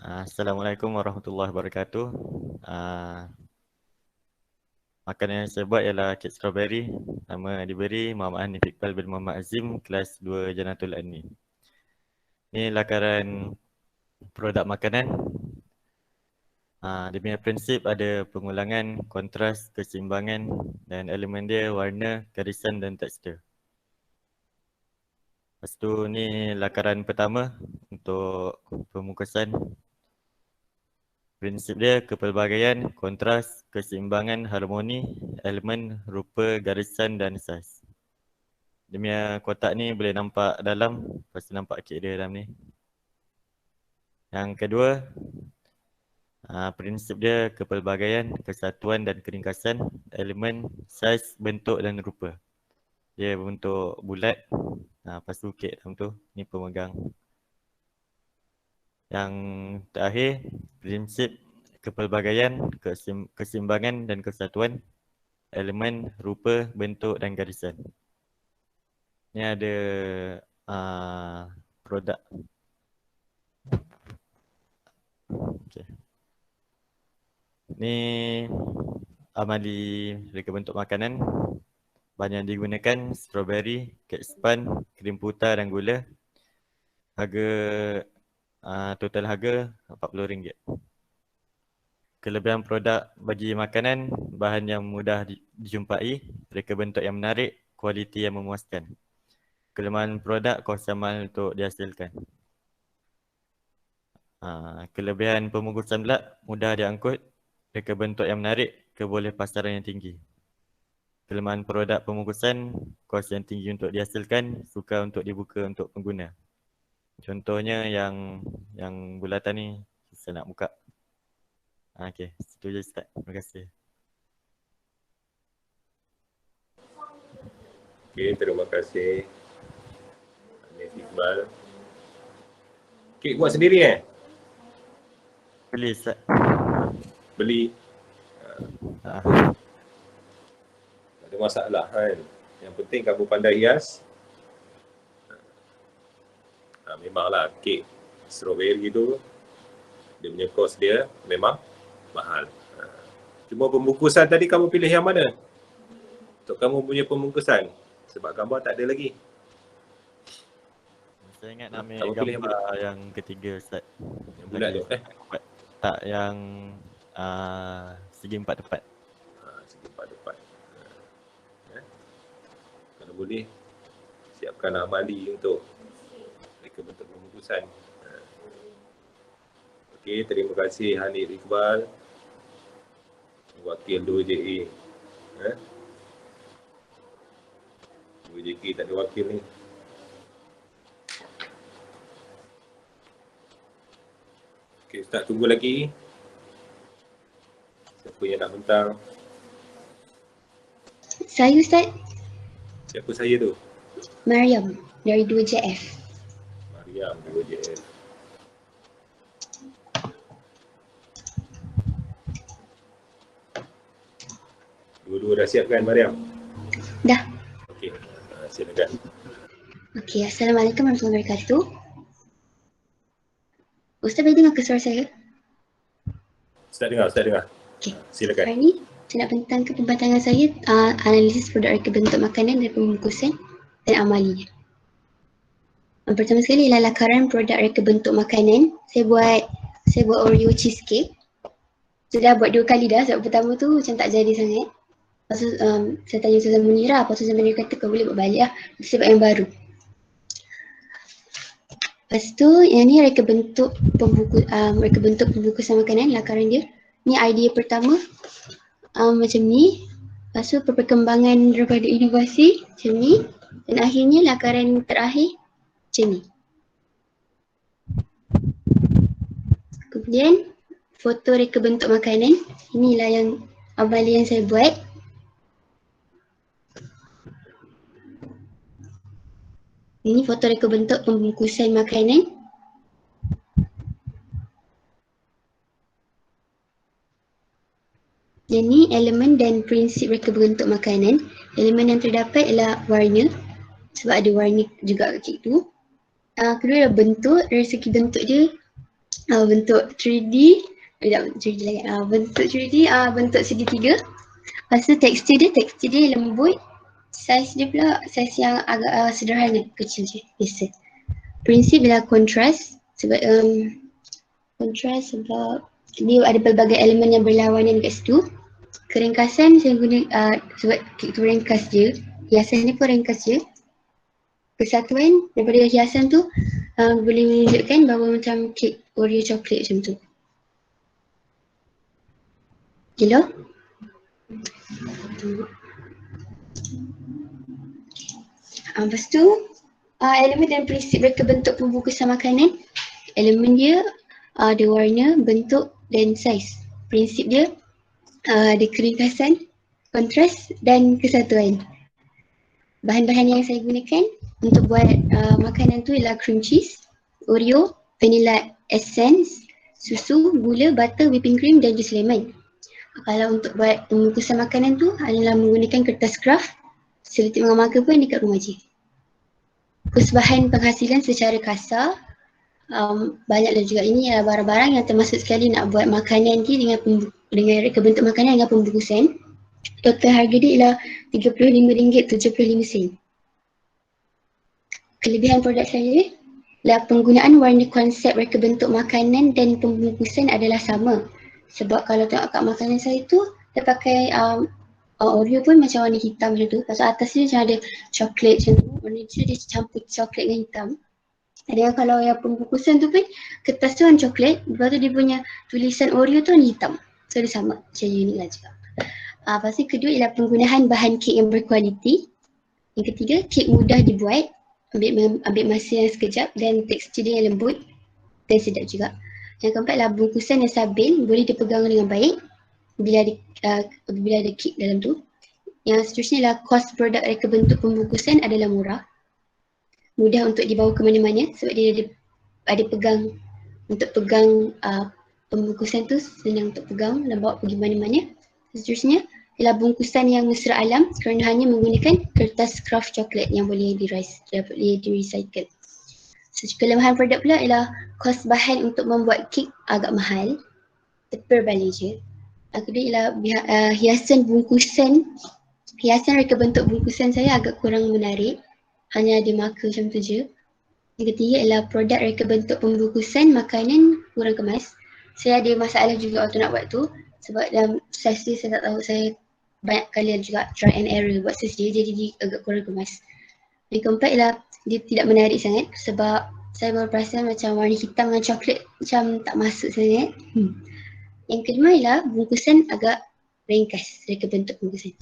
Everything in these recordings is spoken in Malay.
Assalamualaikum warahmatullahi wabarakatuh. Makanan yang saya buat ialah kek strawberry. Nama diberi Muhammad Hanif Iqbal bin Muhammad Azim, kelas 2 Janatul Ani. Ini lakaran produk makanan. Dia punya prinsip ada pengulangan, kontras, keseimbangan dan elemen dia warna, garisan dan tekstur. Lepas tu ni lakaran pertama untuk pembungkusan. Prinsip dia kepelbagaian, kontras, keseimbangan, harmoni, elemen, rupa, garisan dan saiz. Dia punya kotak ni boleh nampak dalam, lepas tu nampak kek dia dalam ni. Yang kedua, prinsip dia kepelbagaian, kesatuan dan keringkasan, elemen, saiz, bentuk dan rupa. Dia berbentuk bulat, lepas tu kek dalam tu, ni pemegang. Yang terakhir, prinsip kepelbagaian, keseimbangan dan kesatuan, elemen, rupa, bentuk dan garisan. Ni ada produk. Okay. Ni amali reka bentuk makanan. Bahan yang digunakan strawberry, kek span, krim putar dan gula. Harga total harga RM40. Kelebihan produk bagi makanan, bahan yang mudah dijumpai, reka bentuk yang menarik, kualiti yang memuaskan. Kelemahan produk, kos amal untuk dihasilkan. Kelebihan pembungkusan pula, mudah diangkut, reka bentuk yang menarik, keboleh pasaran yang tinggi. Kelemahan produk pembungkusan, kos yang tinggi untuk dihasilkan, sukar untuk dibuka untuk pengguna. Contohnya yang bulatan ni, saya nak buka. Okey, situ je start. Terima kasih. Okey, terima kasih Hanif Iqbal. Kek buat sendiri Beli Ustaz. Beli? Tak ada masalah kan. Yang penting kamu pandai hias. Memanglah kek strawberry tu, dia punya kos dia memang mahal. Cuma pembungkusan tadi kamu pilih yang mana? Untuk kamu punya pembungkusan. Sebab gambar tak ada lagi. Saya ingat nak ambil gambar yang ketiga Ustaz. Yang bulat tu Tak, yang segi empat tepat. Segi empat tepat. Kalau boleh, siapkan amali untuk mereka bentuk pembungkusan. Okey, terima kasih Hanif Iqbal, wakil 2JA. 2JK tak ada wakil ni. Okey, Ustaz tunggu lagi. Siapa yang nak bentang? Saya Ustaz. Siapa saya tu? Mariam dari 2JF. Mariam 2JF. Dua-dua dah siap kan Mariam? Dah. Okey, silakan. Okey, Assalamualaikum warahmatullahi wabarakatuh. Ustaz boleh dengar ke suara saya? Ustaz dengar. Okey. Silakan. Hari ni saya nak bentangkan pembatangan saya analisis produk reka bentuk makanan dan pembungkusan dan amalinya. Pertama sekali ialah lakaran produk reka bentuk makanan. Saya buat Oreo cheesecake. Saya dah buat 2 kali dah. Sebab pertama tu macam tak jadi sangat. Lepas tu saya tanya Ustazah Munirah. Lepas tu Ustazah Munirah kata kau boleh buat balik lah. Saya buat yang baru. Lepas tu yang ni reka bentuk pembungkusan makanan, lakaran dia. Ni idea pertama. Macam ni. Lepas tu perkembangan daripada inovasi macam ni. Dan akhirnya lakaran terakhir macam ni. Kemudian foto reka bentuk makanan. Inilah yang amali yang saya buat. Ini foto reka bentuk pembungkusan makanan. Yang ni elemen dan prinsip reka bentuk makanan. Elemen yang terdapat ialah warna. Sebab ada warna juga kat situ. Kedua adalah bentuk. Dari segi bentuk dia bentuk 3D, tidak 3D lagi, bentuk 3D, bentuk segitiga. Lepas tu tekstur dia lembut. Saiz dia pula saiz yang agak sederhana, kecil je, biasa. Prinsip ialah kontras sebab dia ada pelbagai elemen yang berlawanan dekat situ. Keringkasan saya guna sebab kek tu ringkas je, hiasan ni pun ringkas je. Kesatuan daripada hiasan tu boleh menunjukkan bahawa macam kek Oreo coklat macam tu. Hello? Lepas tu elemen dan prinsip reka bentuk pembungkusan makanan. Elemen dia ada warna, bentuk dan saiz. Prinsip dia ada keringkasan, kontras dan kesatuan. Bahan-bahan yang saya gunakan untuk buat makanan tu ialah cream cheese, Oreo, vanilla essence, susu, gula, butter, whipping cream dan jus lemon. Kalau untuk buat pembungkusan makanan tu adalah menggunakan kertas kraft, seletik mengamalkan pun dekat rumah je. Bahan penghasilan secara kasar, banyaklah juga. Ini adalah barang-barang yang termasuk sekali nak buat makanan ni dengan reka bentuk makanan dengan pembungkusan. Total harga dia ialah RM35.75. Kelebihan produk saya ialah penggunaan warna konsep reka bentuk makanan dan pembungkusan adalah sama. Sebab kalau tengok kat makanan saya tu, dia pakai Oreo pun macam warna hitam macam tu. Lepas tu atas dia macam ada coklat macam tu. Warna dia campur coklat dengan hitam. Dan kalau yang pembungkusan tu pun kertas tu warna coklat. Lepas tu dia punya tulisan Oreo tu warna hitam. So dia sama. Macam unik lah juga. Lepas tu kedua ialah penggunaan bahan kek yang berkualiti. Yang ketiga, kek mudah dibuat. Ambil masa yang sekejap dan tekstur dia yang lembut dan sedap juga. Yang keempat adalah bungkusan yang stabil, boleh dipegang dengan baik bila ada kek dalam tu. Yang seterusnya adalah kos produk reka bentuk pembungkusan adalah murah. Mudah untuk dibawa ke mana-mana sebab dia ada pegang, untuk pegang pembungkusan tu senang untuk pegang dan bawa pergi mana-mana. Seterusnya ialah bungkusan yang mesra alam kerana hanya menggunakan kertas kraft coklat yang boleh di-recycle. Kelemahan produk pula ialah kos bahan untuk membuat kek agak mahal, per balik je. Kedua ialah hiasan reka bentuk bungkusan saya agak kurang menarik, hanya ada marker macam tu je. Yang ketiga ialah produk reka bentuk pembungkusan makanan kurang kemas. Saya ada masalah juga waktu nak buat tu sebab dalam saiz dia saya tak tahu, saya banyak kali juga try and error buat saiz dia, jadi dia agak kurang kemas. Yang keempat ialah dia tidak menarik sangat sebab saya baru perasan macam warna hitam dengan coklat macam tak masuk sangat. Yang kelima ialah bungkusan agak ringkas, reka bentuk bungkusan.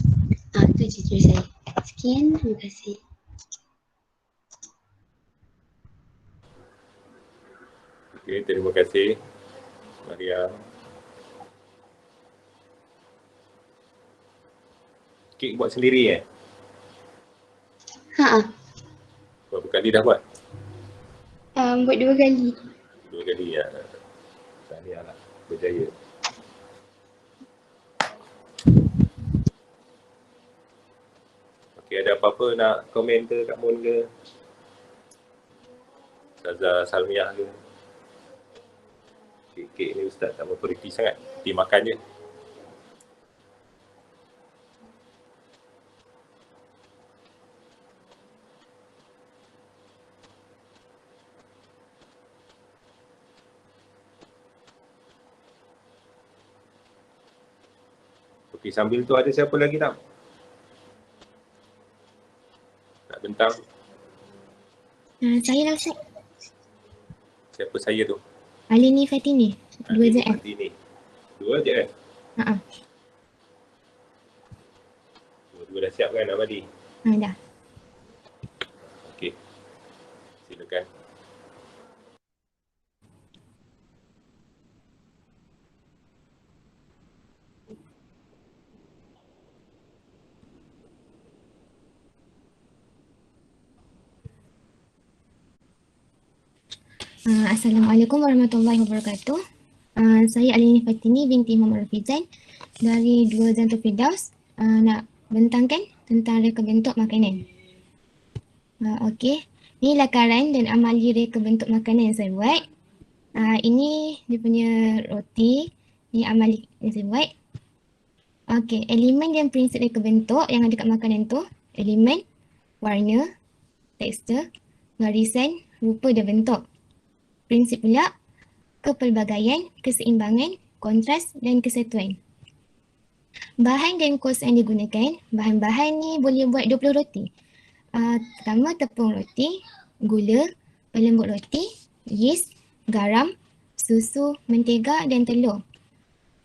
Itu je cerita saya. Sekian, terima kasih. Okey, terima kasih Maria. Kek buat sendiri Berapa kali dah buat? Buat 2 kali. 2 kali ya. Tahniah lah, berjaya. Okey, ada apa-apa nak komen ke Kak Mun ke? Ustazah Salmiah ke? Kek ni Ustaz tak berperhati sangat, dia makan je. Okey, sambil tu ada siapa lagi tak? Nak bentang? Saya lah Ustaz. Siapa saya tu? Alini Fatini. 2 je Fatini. 2 je Dua dah siap kan Amadi? Dah. Okey. Silakan. Assalamualaikum warahmatullahi wabarakatuh. Saya Alini Fatini binti Muhammad Rafizan dari 2 Zantul Firdaus, nak bentangkan tentang reka bentuk makanan. Okey, ni lakaran dan amali reka bentuk makanan yang saya buat. Ini dia punya roti. Ini amali yang saya buat. Okey, elemen dan prinsip reka bentuk yang ada kat makanan tu. Elemen, warna, tekstur, garisan, rupa dan bentuk. Prinsip pula, kepelbagaian, keseimbangan, kontras dan kesatuan. Bahan dan kos yang digunakan, bahan-bahan ni boleh buat 20 roti. Pertama, tepung roti, gula, pelembut roti, yeast, garam, susu, mentega dan telur.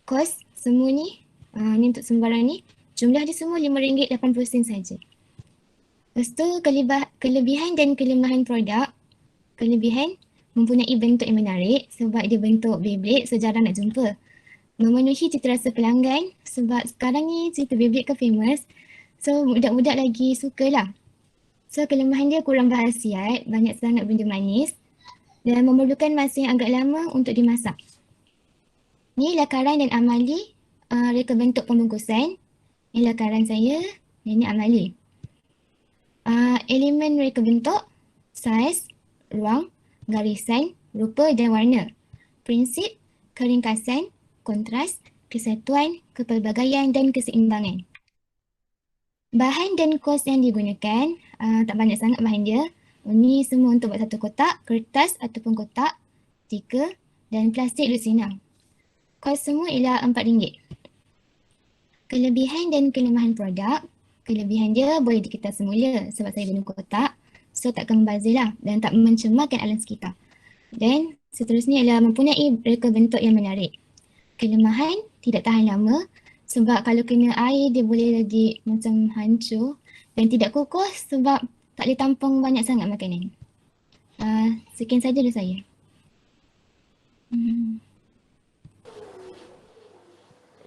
Kos semua ni, ni untuk sembarang ni, jumlah dia semua RM5.80 saja. Lepas tu kelebihan dan kelemahan produk. Kelebihan, mempunyai bentuk yang menarik sebab dia bentuk Beyblade so jarang nak jumpa. Memenuhi cita rasa pelanggan sebab sekarang ni cerita Beyblade kan famous. So budak-budak lagi suka lah. So kelemahan dia kurang berkhasiat, banyak sangat benda manis dan memerlukan masa yang agak lama untuk dimasak. Ni lakaran dan amali reka bentuk pembungkusan. Ni lakaran saya dan ni amali. Elemen reka bentuk, saiz, ruang, garisan, rupa dan warna. Prinsip, keringkasan, kontras, kesatuan, kepelbagaian dan keseimbangan. Bahan dan kos yang digunakan, tak banyak sangat bahan dia. Ini semua untuk buat satu kotak, kertas ataupun kotak, stiker dan plastik lusinang. Kos semua ialah RM4. Kelebihan dan kelemahan produk. Kelebihan dia boleh dikita semula sebab saya guna kotak. So takkan membazir lah dan tak mencemarkan alam sekitar. Dan seterusnya ialah mempunyai reka bentuk yang menarik. Kelemahan tidak tahan lama sebab kalau kena air dia boleh lagi macam hancur dan tidak kukuh sebab tak boleh tampung banyak sangat makanan. Sekian saja dari saya.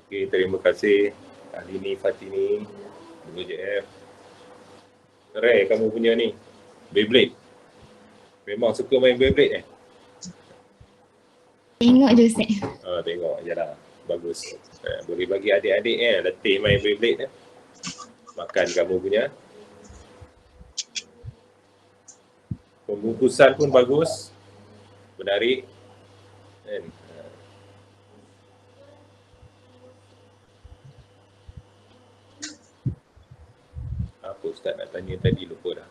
Okey, terima kasih Alini Fatini, 2JF. Rare kamu punya ni, Beyblade. Memang suka main Beyblade eh? Tengok je Ustaz. Tengok je lah. Bagus. Boleh bagi adik-adik letih main Beyblade. Makan kamu punya. Pembungkusan pun bagus. Menarik. Kan? Apa Ustaz nak tanya tadi, lupa dah.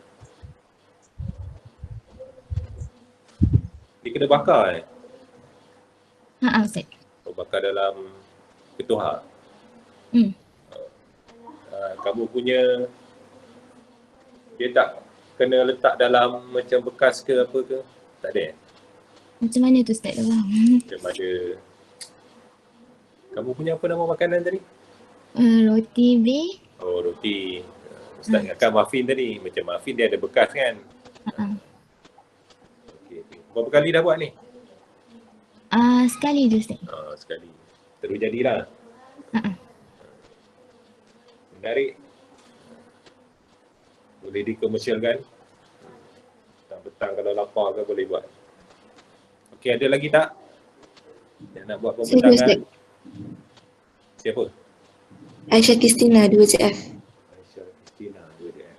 Dia kena bakar Ustaz. bakar dalam ketuhar. Kamu punya dia tak kena letak dalam macam bekas ke apa ke? Tak ada Macam mana tu Ustaz? Macam ada. Kamu punya apa nama makanan tadi? Roti B. Oh, roti. Ustaz ingatkan muffin tadi. Macam muffin dia ada bekas kan? Okay. Berapa kali dah buat ni? Sekali je Ustaz. Sekali. Terus jadilah. Menarik. Boleh dikomersialkan. Petang-petang kalau lapar ke boleh buat. Okey, ada lagi tak? Yang nak buat pembentangan? Siapa? Aisyah Kristina, 2JF. Aisyah Kristina, 2JF.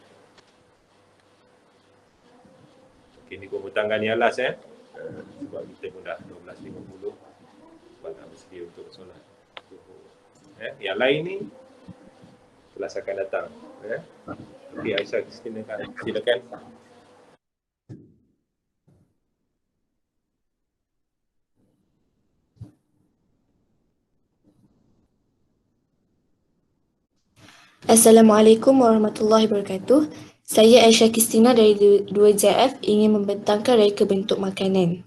Okey, ni pembentangan yang last sebab kita pun dah 12.50. Sebab nak bersedia untuk solat. Yang lain ni kelas akan datang. Okey, Aisyah Kristina, silakan. Assalamualaikum warahmatullahi wabarakatuh. Saya Aisyah Kristina dari 2JF ingin membentangkan reka bentuk makanan.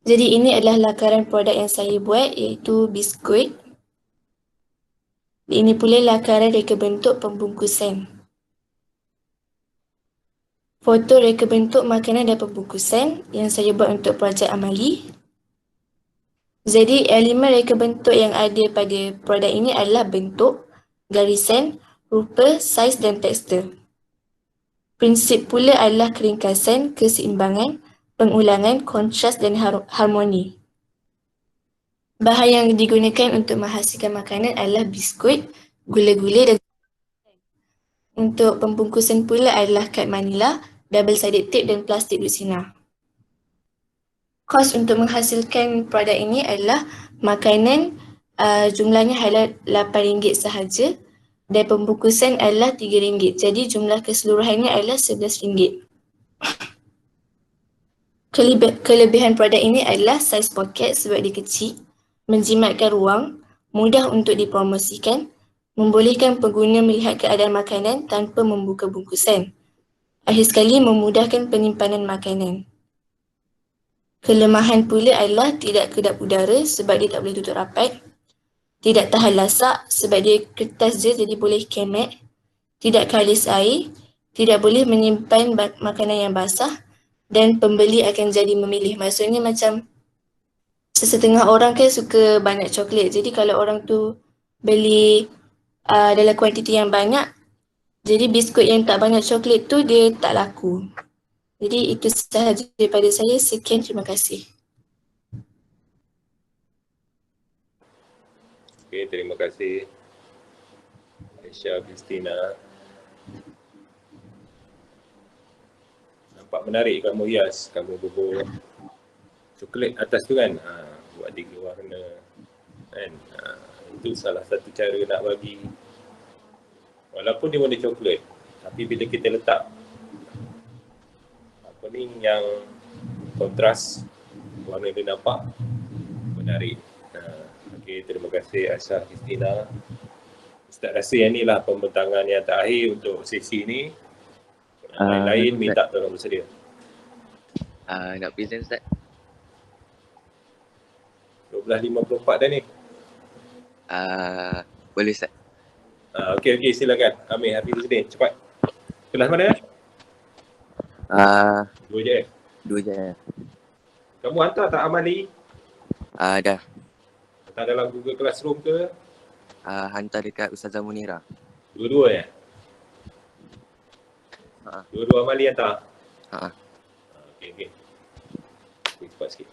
Jadi ini adalah lakaran produk yang saya buat iaitu biskuit. Ini pula lakaran reka bentuk pembungkusan. Foto reka bentuk makanan dan pembungkusan yang saya buat untuk projek amali. Jadi elemen reka bentuk yang ada pada produk ini adalah bentuk, garisan, rupa, saiz dan tekstur. Prinsip pula adalah keringkasan, keseimbangan, pengulangan, kontras dan harmoni. Bahan yang digunakan untuk menghasilkan makanan adalah biskuit, gula-gula dan untuk pembungkusan pula adalah kad manila, double sided tape dan plastik lusinah. Kos untuk menghasilkan produk ini adalah makanan jumlahnya adalah RM8 sahaja dan pembungkusan adalah RM3. Jadi jumlah keseluruhannya adalah RM11. Kelebihan produk ini adalah saiz poket sebab dia kecil, menjimatkan ruang, mudah untuk dipromosikan, membolehkan pengguna melihat keadaan makanan tanpa membuka bungkusan. Akhir sekali, memudahkan penyimpanan makanan. Kelemahan pula adalah tidak kedap udara sebab dia tak boleh tutup rapat. Tidak tahan lasak sebab dia kertas je jadi boleh kemat. Tidak kalis air. Tidak boleh menyimpan makanan yang basah. Dan pembeli akan jadi memilih. Maksudnya macam sesetengah orang kan suka banyak coklat. Jadi kalau orang tu beli dalam kuantiti yang banyak, jadi biskut yang tak banyak coklat tu dia tak laku. Jadi itu sahaja daripada saya. Sekian, terima kasih. Okay, terima kasih Aisyah Christina. Nampak menarik kamu hias, kamu bubur coklat atas tu kan, buat 3 warna kan. Itu salah satu cara nak bagi, walaupun dia warna coklat, tapi bila kita letak apa ni yang kontras, warna dia nampak menarik. Okay, terima kasih Aisyah Christina. Ustaz rasa yang inilah pembentangan yang terakhir untuk sesi ni. Lain-lain minta tolong bersedia. Nak present Ustaz? 12.54 dah ni. Boleh Ustaz? Okey, silakan. Amir, Hafizuddin, cepat. Kelas mana? 2 je. 2 je. Kamu hantar tak amali? Dah. Hantar dalam Google Classroom ke? Hantar dekat Ustazah Munira. Dua-dua ya? Dua-dua amali hantar? Okey. Cepat sikit.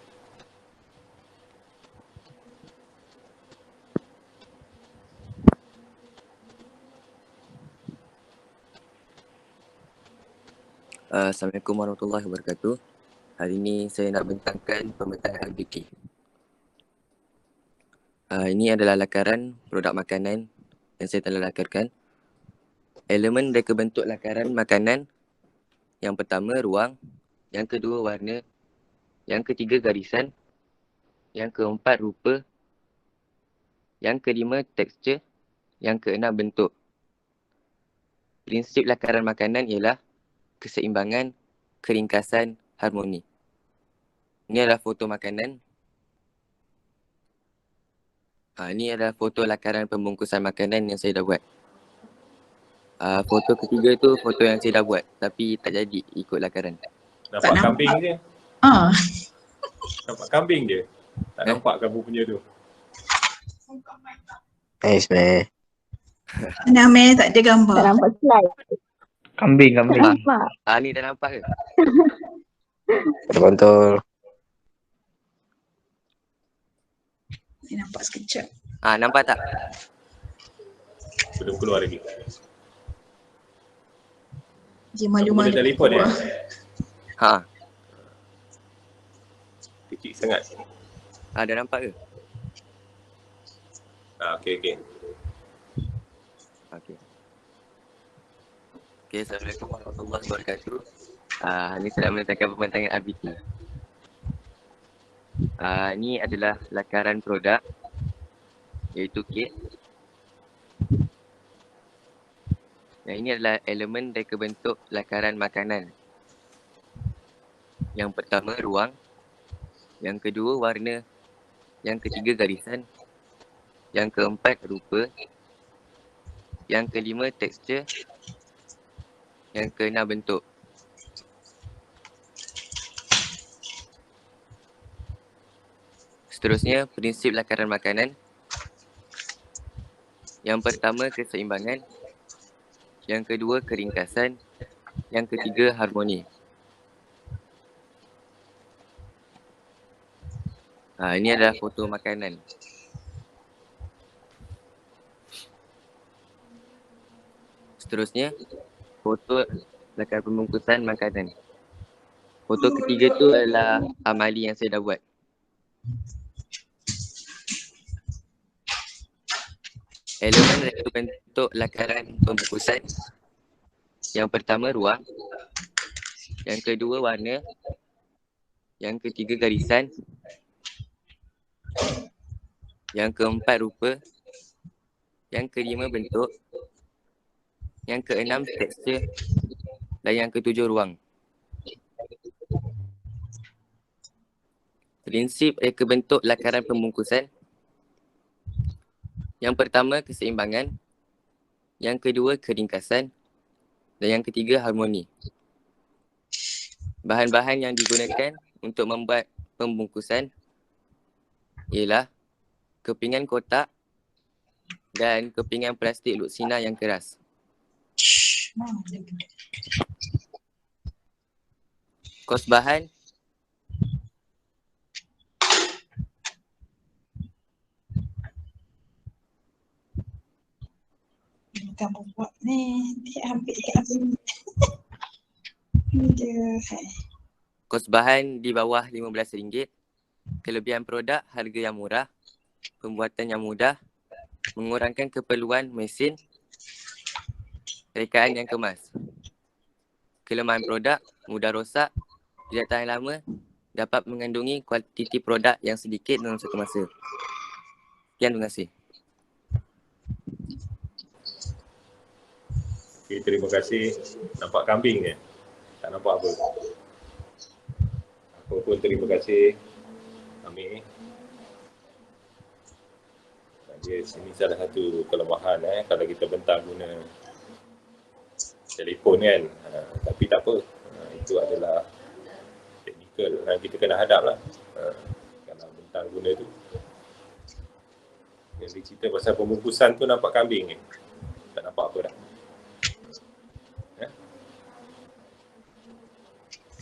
Assalamualaikum warahmatullahi wabarakatuh. Hari ini saya nak bentangkan pembentangan RBK. Ini adalah lakaran produk makanan yang saya telah lakarkan. Elemen reka bentuk lakaran makanan. Yang pertama ruang, yang kedua warna, yang ketiga garisan, yang keempat rupa, yang kelima tekstur, yang keenam bentuk. Prinsip lakaran makanan ialah keseimbangan, keringkasan, harmoni. Ini adalah foto makanan. Ini adalah foto lakaran pembungkusan makanan yang saya dah buat. Foto ketiga tu foto yang saya dah buat tapi tak jadi ikut lakaran. Nampak kambing je. Nampak kambing je. Tak nampak kamu punya tu. Nice, man. Mana Amir tak ada gambar? Tak nampak slide. Kambing. Tak nampak. Ni dah nampak ke? Betul. Saya nampak sekejap. Nampak tak? Belum keluar lagi. Dia Kamu malu-malu. boleh telefon ya? Kecil sangat. Dah nampak ke? Okey. Okey, Assalamualaikum warahmatullahi wabarakatuh. Ini saya nak menentangkan pembentangan RBK. Ini adalah lakaran produk iaitu kek. Yang ini adalah elemen reka bentuk lakaran makanan. Yang pertama ruang, yang kedua warna, yang ketiga garisan, yang keempat rupa, yang kelima tekstur, yang keenam bentuk. Seterusnya, prinsip lakaran makanan. Yang pertama keseimbangan, yang kedua keringkasan, yang ketiga harmoni. Ini adalah foto makanan. Seterusnya, foto lakaran pembungkusan makanan. Foto ketiga tu adalah amali yang saya dah buat. Elemen reka bentuk lakaran pembungkusan. Yang pertama ruang, yang kedua warna, yang ketiga garisan, yang keempat rupa, yang kelima bentuk, yang keenam tekstur, dan yang ketujuh ruang. Prinsip reka bentuk lakaran pembungkusan. Yang pertama keseimbangan, yang kedua keringkasan, dan yang ketiga harmoni. Bahan-bahan yang digunakan untuk membuat pembungkusan ialah kepingan kotak dan kepingan plastik luksina yang keras. Kos bahan Kamu buat ni, dia ambil dia. Kos bahan di bawah RM15. Kelebihan produk, harga yang murah, pembuatan yang mudah, mengurangkan keperluan mesin, rekaan yang kemas. Kelemahan produk, mudah rosak, tidak tahan lama, dapat mengandungi kuantiti produk yang sedikit dalam satu masa. Sekian, terima kasih. Okay, terima kasih. Nampak kambing ni? Tak nampak apa? Aku pun terima kasih Amir. Dia sini salah satu kelemahan kalau kita bentang guna telefon kan. Tapi tak apa. Itu adalah teknikal yang kita kena hadap lah. Kalau bentang guna tu. Yang dia cerita pasal pembungkusan tu nampak kambing ni. Tak nampak apa dah.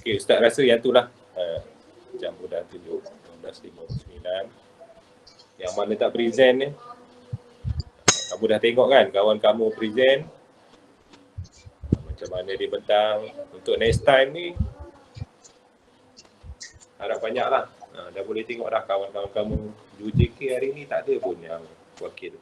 Okay, Ustaz rasa yang tu lah. Jam dah tunjuk 12.59. Yang mana tak present ni, kamu dah tengok kan kawan kamu present macam mana dia bentang. Untuk next time ni harap banyak lah. Dah boleh tengok dah kawan-kawan kamu UJK hari ni tak ada pun yang wakil.